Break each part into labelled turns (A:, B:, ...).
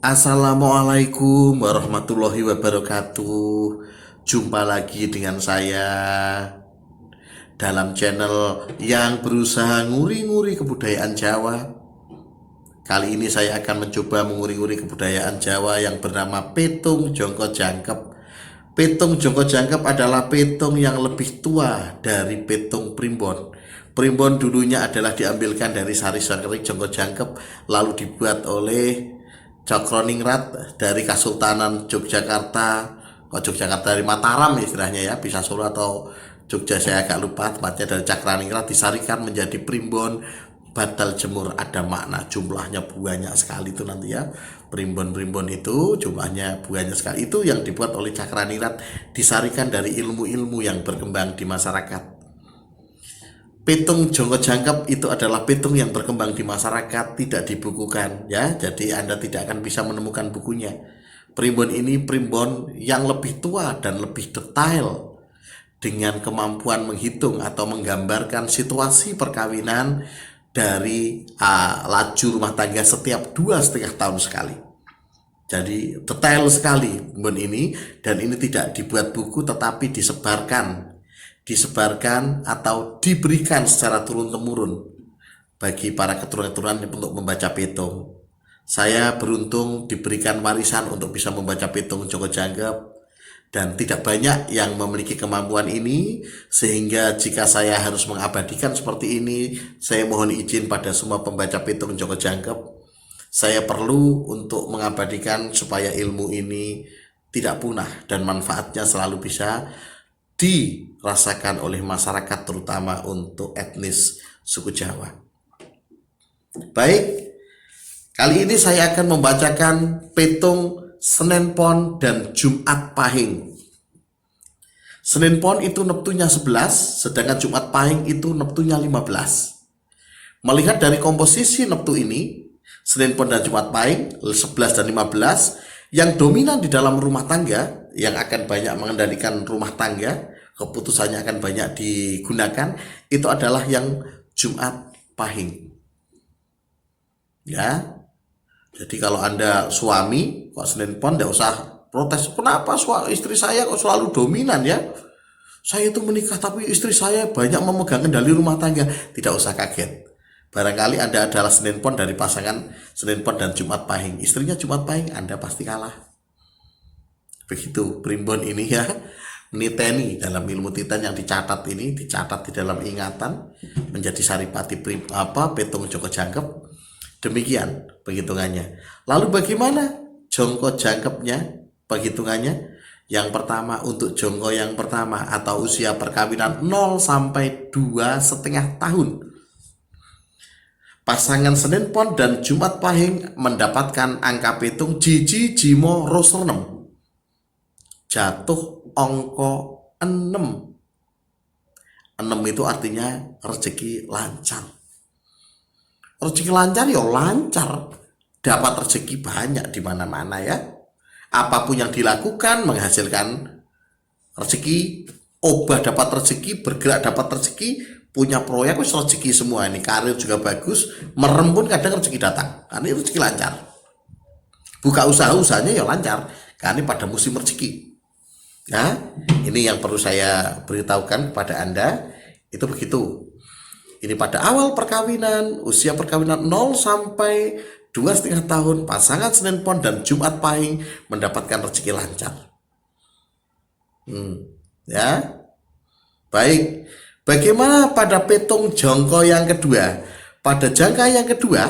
A: Assalamualaikum warahmatullahi wabarakatuh. Jumpa lagi dengan saya dalam channel yang berusaha nguri-nguri kebudayaan Jawa. Kali ini saya akan mencoba menguri-nguri kebudayaan Jawa yang bernama Petung Jongko Jangkep. Petung Jongko Jangkep adalah petung yang lebih tua dari petung primbon. Primbon dulunya adalah diambilkan dari Sari-Sari Jongko Jangkep, lalu dibuat oleh Cokroningrat dari Kesultanan Yogyakarta. Yogyakarta dari Mataram istilahnya ya, bisa Solo atau Jogja, saya agak lupa tempatnya. Dari Cokroningrat disarikan menjadi primbon batal jemur. Ada makna, jumlahnya banyak sekali itu nanti ya. Primbon-primbon itu jumlahnya banyak sekali, itu yang dibuat oleh Cokroningrat, disarikan dari ilmu-ilmu yang berkembang di masyarakat. Petung Jongko Jangkep itu adalah petung yang berkembang di masyarakat, tidak dibukukan ya, jadi Anda tidak akan bisa menemukan bukunya. Primbon ini primbon yang lebih tua dan lebih detail, dengan kemampuan menghitung atau menggambarkan situasi perkawinan dari laju rumah tangga setiap 2,5 tahun sekali. Jadi detail sekali primbon ini, dan ini tidak dibuat buku tetapi disebarkan atau diberikan secara turun-temurun bagi para keturunan-keturunan untuk membaca petung. Saya beruntung diberikan warisan untuk bisa membaca petung Jongko Jangkep, dan tidak banyak yang memiliki kemampuan ini, sehingga jika saya harus mengabadikan seperti ini, saya mohon izin pada semua pembaca petung Jongko Jangkep. Saya perlu untuk mengabadikan supaya ilmu ini tidak punah dan manfaatnya selalu bisa dirasakan oleh masyarakat, terutama untuk etnis suku Jawa. Baik, kali ini saya akan membacakan petung Senin Pon dan Jumat Pahing. Senin Pon itu neptunya 11, sedangkan Jumat Pahing itu neptunya 15. Melihat dari komposisi neptu ini, Senin Pon dan Jumat Pahing 11 dan 15, yang dominan di dalam rumah tangga, yang akan banyak mengendalikan rumah tangga, keputusannya akan banyak digunakan, itu adalah yang Jumat Pahing. Ya, jadi kalau Anda suami kok Senin Pon, tidak usah protes. Kenapa istri saya kok selalu dominan ya? Saya itu menikah tapi istri saya banyak memegang kendali rumah tangga. Tidak usah kaget. Barangkali Anda adalah Senin Pon dari pasangan Senin Pon dan Jumat Pahing. Istrinya Jumat Pahing, Anda pasti kalah. Begitu primbon ini ya. Niteni dalam ilmu titan yang dicatat di dalam ingatan menjadi saripati petung Jongko Jangkep. Demikian penghitungannya. Lalu bagaimana Jongko Jangkepnya penghitungannya? Yang pertama, untuk Jongko yang pertama atau usia perkawinan 0 sampai 2,5 tahun, pasangan Senin Pon dan Jumat Pahing mendapatkan angka petung Jiji Jimo Rosernem, jatuh angka 6. 6 itu artinya rezeki lancar. Rezeki lancar ya lancar, dapat rezeki banyak di mana-mana ya. Apapun yang dilakukan menghasilkan rezeki, obah dapat rezeki, bergerak dapat rezeki, punya proyek wis rezeki semua ini, karir juga bagus, merem pun kadang rezeki datang, karena itu rezeki lancar. Buka usahanya ya lancar, karena pada musim rezeki. Nah, ini yang perlu saya beritahukan kepada Anda, itu begitu. Ini pada awal perkawinan, usia perkawinan 0 sampai 2,5 tahun, pasangan Senin Pon dan Jumat Pahing mendapatkan rezeki lancar. Ya, baik. Bagaimana pada petung Jongko yang kedua? Pada jangka yang kedua,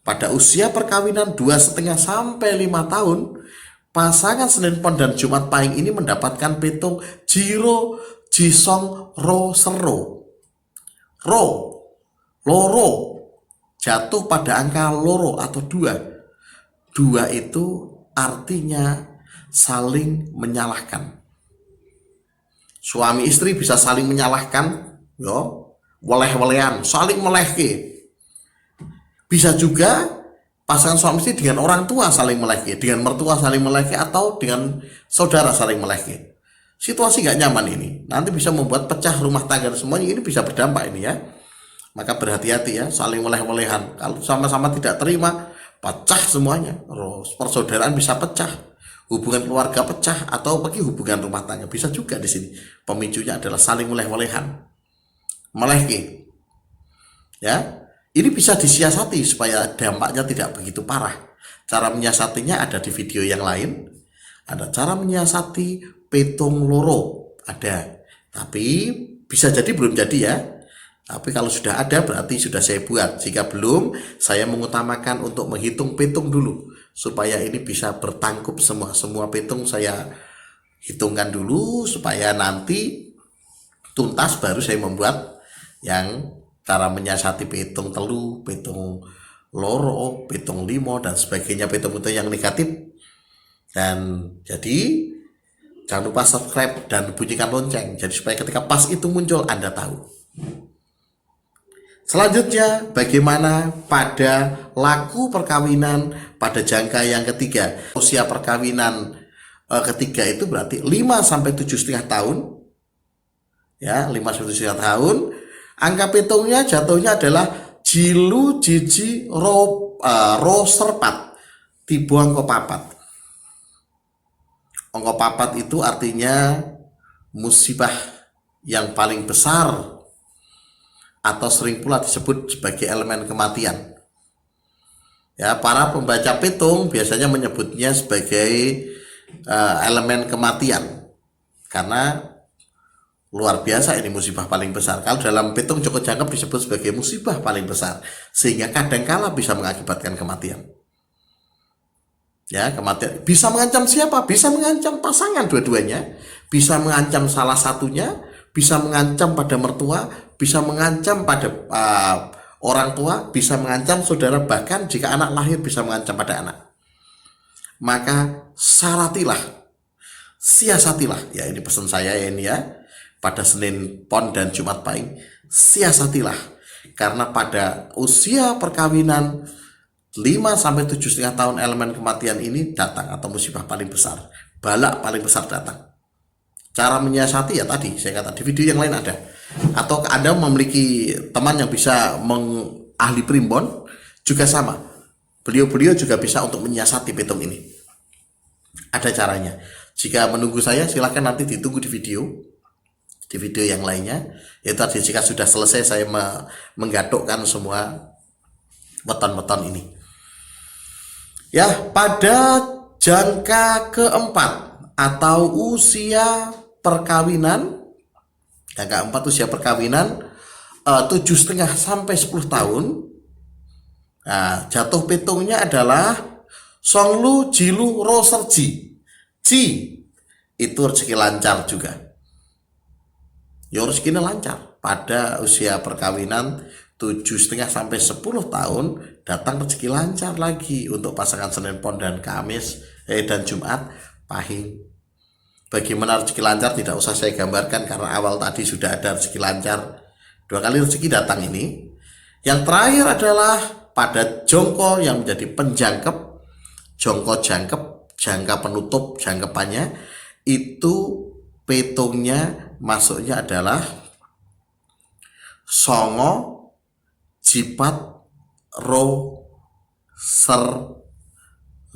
A: pada usia perkawinan 2,5 sampai 5 tahun, pasangan Senin Pon dan Jumat Pahing ini mendapatkan petung Jiro Jisong Ro Sero. Ro, loro, jatuh pada angka loro atau 2. 2 itu artinya saling menyalahkan. Suami istri bisa saling menyalahkan, yo, weleh-welehan, saling melehke. Bisa juga pasangan suami istri dengan orang tua saling melehke, dengan mertua saling melehke, atau dengan saudara saling melehke. Situasi gak nyaman ini nanti bisa membuat pecah rumah tangga, semuanya ini bisa berdampak ini ya. Maka berhati-hati ya, saling weleh-welehan. Kalau sama-sama tidak terima, pecah semuanya, persaudaraan bisa pecah, hubungan keluarga pecah, atau bagi hubungan rumah tangga bisa juga di sini. Pemicunya adalah saling meleh-melehan, melehke. Ya, ini bisa disiasati supaya dampaknya tidak begitu parah. Cara menyiasatinya ada di video yang lain. Ada cara menyiasati petung loro, ada. Tapi bisa jadi belum jadi ya. Tapi kalau sudah ada berarti sudah saya buat. Jika belum, saya mengutamakan untuk menghitung petung dulu supaya ini bisa bertangkup semua. Semua petung saya hitungkan dulu supaya nanti tuntas baru saya membuat yang cara menyiasati petung telu, petung loro, petung limo dan sebagainya, petung-petung yang negatif. Dan jadi jangan lupa subscribe dan bunyikan lonceng jadi supaya ketika pas itu muncul Anda tahu. Selanjutnya, bagaimana pada laku perkawinan pada jangka yang ketiga? Usia perkawinan ketiga itu berarti 5 sampai 7,5 tahun. Ya, 5 sampai 7,5 tahun. Angka petungnya jatuhnya adalah jilu jiji ro serpat tibu angka papat. Angka papat itu artinya musibah yang paling besar, atau sering pula disebut sebagai elemen kematian. Ya, para pembaca petung biasanya menyebutnya sebagai elemen kematian karena luar biasa ini musibah paling besar. Kalau dalam petung Joko Jangkep disebut sebagai musibah paling besar, sehingga kadangkala bisa mengakibatkan kematian. Ya, kematian bisa mengancam siapa? Bisa mengancam pasangan dua-duanya, bisa mengancam salah satunya, bisa mengancam pada mertua, bisa mengancam pada orang tua, bisa mengancam saudara, bahkan jika anak lahir bisa mengancam pada anak. Maka syaratilah, siasatilah, ya ini pesan saya ya ini ya, pada Senin Pon dan Jumat Pahing, siasatilah, karena pada usia perkawinan 5 sampai 7,5 tahun elemen kematian ini datang, atau musibah paling besar, balak paling besar datang. Cara menyiasati ya tadi saya kata di video yang lain ada. Atau Anda memiliki teman yang bisa ahli primbon juga sama. Beliau juga bisa untuk menyiasati petung ini. Ada caranya. Jika menunggu saya silakan nanti ditunggu di video yang lainnya. Itu tadi jika sudah selesai saya menggadukkan semua weton-weton ini. Ya, pada jangka keempat atau usia perkawinan, yang keempat usia perkawinan 7,5 sampai 10 tahun. Nah, jatuh petungnya adalah songlu jilu roserji. Ji itu rezeki lancar juga. Ya rezekinya lancar pada usia perkawinan 7,5 sampai 10 tahun, datang rezeki lancar lagi untuk pasangan Senin Pon dan Kamis dan Jumat Pahing. Bagaimana rezeki lancar tidak usah saya gambarkan karena awal tadi sudah ada rezeki lancar. 2 kali rezeki datang ini. Yang terakhir adalah pada jongko yang menjadi penjangkep, jongko jangkep, jangka penutup jangkepannya itu petungnya masuknya adalah songo jipat ro ser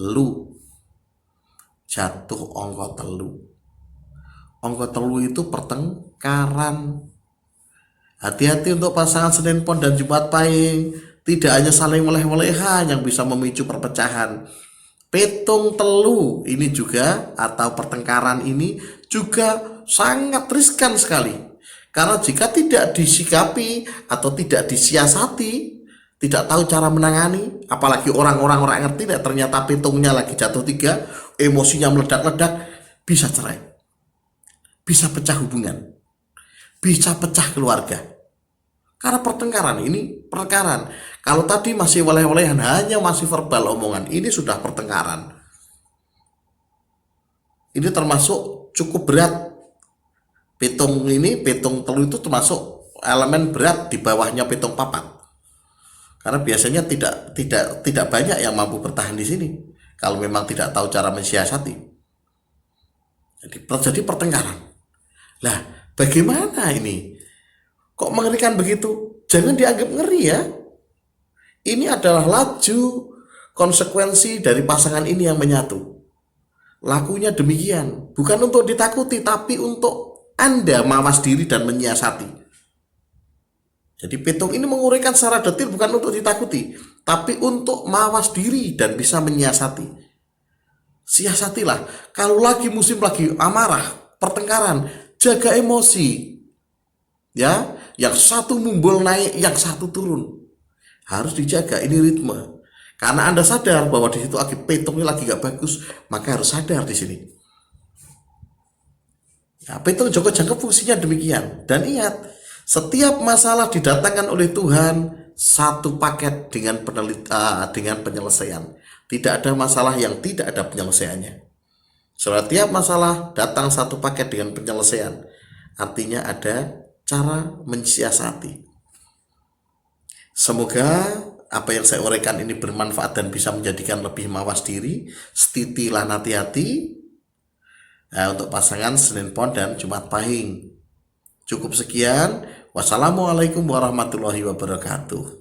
A: lu, jatuh ongko telu. Ongko telu itu pertengkaran. Hati-hati untuk pasangan Senin Pon dan Jumat Pahing, tidak hanya saling meleh-melehan yang bisa memicu perpecahan. Petung telu ini juga atau pertengkaran ini juga sangat riskan sekali. Karena jika tidak disikapi atau tidak disiasati, tidak tahu cara menangani, apalagi orang-orang ngerti tidak, ternyata petungnya lagi jatuh 3, emosinya meledak-ledak, bisa cerai, bisa pecah hubungan, bisa pecah keluarga. Karena pertengkaran ini pertengkaran. Kalau tadi masih waleh-walehan hanya masih verbal omongan, ini sudah pertengkaran. Ini termasuk cukup berat. Petung ini, petung telu itu termasuk elemen berat di bawahnya petung papat. Karena biasanya tidak banyak yang mampu bertahan di sini kalau memang tidak tahu cara mensiasati. Jadi terjadi pertengkaran. Lah, bagaimana ini? Kok mengerikan begitu? Jangan dianggap ngeri ya. Ini adalah laju konsekuensi dari pasangan ini yang menyatu. Lakunya demikian, bukan untuk ditakuti, tapi untuk Anda mawas diri dan menyiasati. Jadi petung ini menguraikan secara detil bukan untuk ditakuti, tapi untuk mawas diri dan bisa menyiasati. Siasatilah, kalau lagi musim lagi amarah, pertengkaran, jaga emosi. Ya, yang satu mumbul naik, yang satu turun. Harus dijaga, ini ritme. Karena Anda sadar bahwa di situ petungnya lagi gak bagus, maka harus sadar di sini. Ya, petung jongkok jangkep fungsinya demikian. Dan ingat, setiap masalah didatangkan oleh Tuhan satu paket dengan penyelesaian. Tidak ada masalah yang tidak ada penyelesaiannya. Setiap masalah datang satu paket dengan penyelesaian. Artinya ada cara mensiasati. Semoga apa yang saya uraikan ini bermanfaat dan bisa menjadikan lebih mawas diri. Setitilah hati-hati. Nah, untuk pasangan Senin Pon dan Jumat Pahing. Cukup sekian. Wassalamualaikum warahmatullahi wabarakatuh.